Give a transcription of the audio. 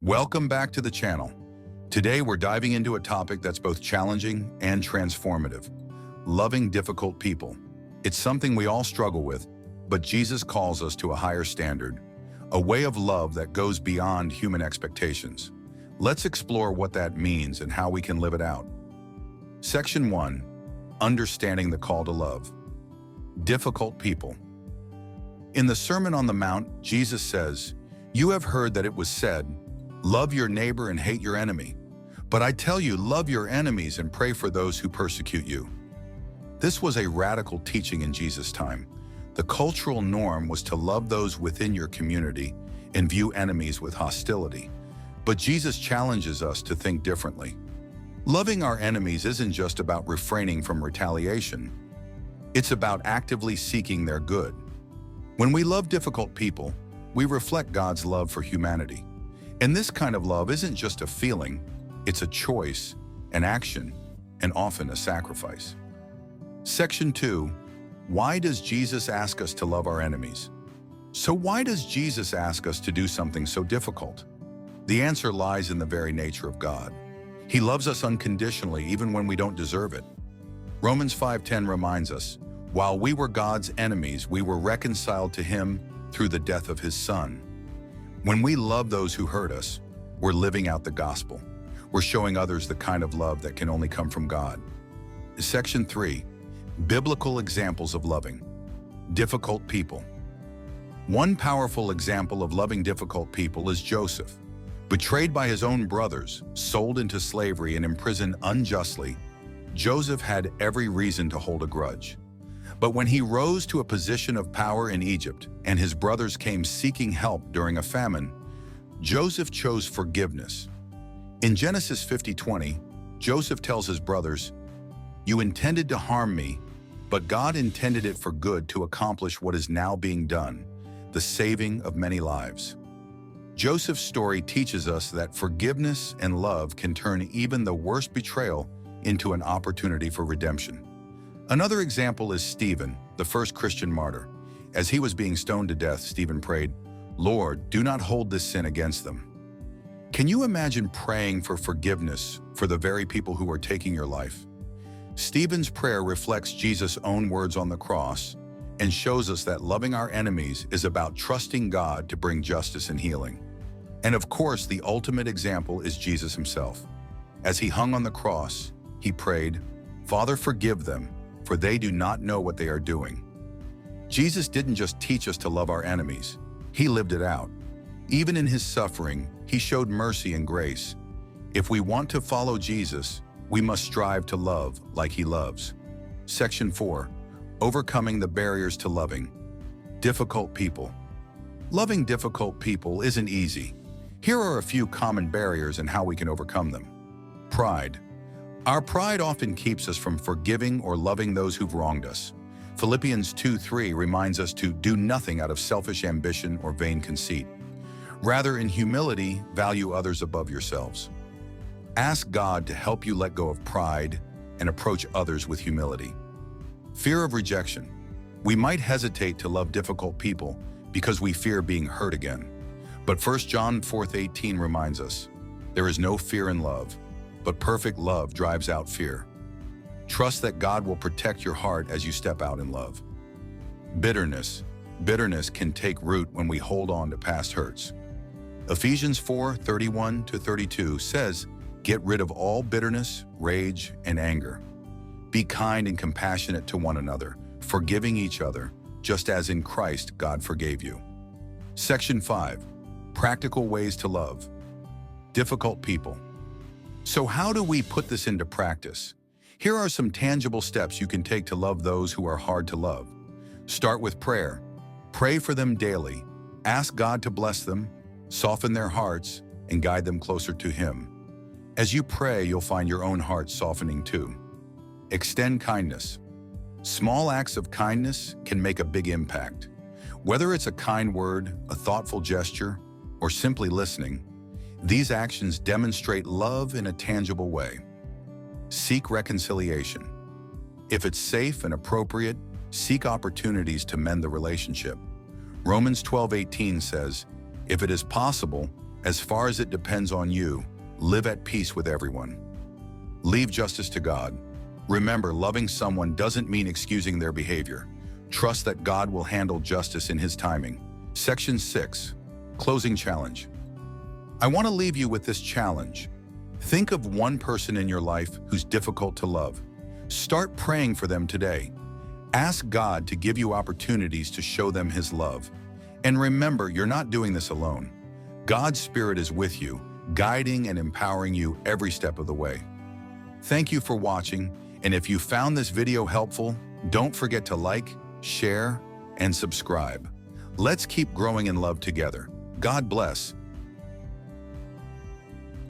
Welcome back to the channel. Today we're diving into a topic that's both challenging and transformative. Loving difficult people. It's something we all struggle with, but Jesus calls us to a higher standard, a way of love that goes beyond human expectations. Let's explore what that means and how we can live it out. Section 1. Understanding the call to love. Difficult people. In the Sermon on the Mount, Jesus says, "You have heard that it was said, 'Love your neighbor and hate your enemy.' But I tell you, love your enemies and pray for those who persecute you." This was a radical teaching in Jesus' time. The cultural norm was to love those within your community and view enemies with hostility. But Jesus challenges us to think differently. Loving our enemies isn't just about refraining from retaliation. It's about actively seeking their good. When we love difficult people, we reflect God's love for humanity. And this kind of love isn't just a feeling, it's a choice, an action, and often a sacrifice. Section 2. Why does Jesus ask us to love our enemies? So why does Jesus ask us to do something so difficult? The answer lies in the very nature of God. He loves us unconditionally even when we don't deserve it. Romans 5:10 reminds us, "While we were God's enemies, we were reconciled to Him through the death of His Son." When we love those who hurt us, we're living out the gospel. We're showing others the kind of love that can only come from God. Section 3. Biblical examples of loving difficult people. One powerful example of loving difficult people is Joseph. Betrayed by his own brothers, sold into slavery and imprisoned unjustly, Joseph had every reason to hold a grudge. But when he rose to a position of power in Egypt and his brothers came seeking help during a famine, Joseph chose forgiveness. In Genesis 50:20, Joseph tells his brothers, "You intended to harm me, but God intended it for good to accomplish what is now being done, the saving of many lives." Joseph's story teaches us that forgiveness and love can turn even the worst betrayal into an opportunity for redemption. Another example is Stephen, the first Christian martyr. As he was being stoned to death, Stephen prayed, "Lord, do not hold this sin against them." Can you imagine praying for forgiveness for the very people who are taking your life? Stephen's prayer reflects Jesus' own words on the cross and shows us that loving our enemies is about trusting God to bring justice and healing. And of course, the ultimate example is Jesus himself. As he hung on the cross, he prayed, "Father, forgive them, for they do not know what they are doing." Jesus didn't just teach us to love our enemies, he lived it out. Even in his suffering, he showed mercy and grace. If we want to follow Jesus, we must strive to love like he loves. Section 4. Overcoming the barriers to loving difficult people. Loving difficult people isn't easy. Here are a few common barriers and how we can overcome them. Pride. Our pride often keeps us from forgiving or loving those who've wronged us. Philippians 2:3 reminds us to do nothing out of selfish ambition or vain conceit. Rather, in humility, value others above yourselves. Ask God to help you let go of pride and approach others with humility. Fear of rejection. We might hesitate to love difficult people because we fear being hurt again. But 1 John 4:18 reminds us, "There is no fear in love, but perfect love drives out fear." Trust that God will protect your heart as you step out in love. Bitterness. Bitterness can take root when we hold on to past hurts. Ephesians 4:31-32 says, "Get rid of all bitterness, rage, and anger. Be kind and compassionate to one another, forgiving each other, just as in Christ God forgave you." Section 5. Practical ways to love difficult people. So how do we put this into practice? Here are some tangible steps you can take to love those who are hard to love. Start with prayer. Pray for them daily. Ask God to bless them, soften their hearts, and guide them closer to Him. As you pray, you'll find your own heart softening too. Extend kindness. Small acts of kindness can make a big impact. Whether it's a kind word, a thoughtful gesture, or simply listening, these actions demonstrate love in a tangible way. Seek reconciliation. If it's safe and appropriate, seek opportunities to mend the relationship. Romans 12:18 says, "If it is possible, As far as it depends on you, live at peace with everyone. Leave justice to God. Remember, loving someone doesn't mean excusing their behavior. Trust that God will handle justice in His timing. Section 6. Closing challenge. I want to leave you with this challenge. Think of one person in your life who's difficult to love. Start praying for them today. Ask God to give you opportunities to show them His love. And remember, you're not doing this alone. God's Spirit is with you, guiding and empowering you every step of the way. Thank you for watching, and if you found this video helpful, don't forget to like, share, and subscribe. Let's keep growing in love together. God bless.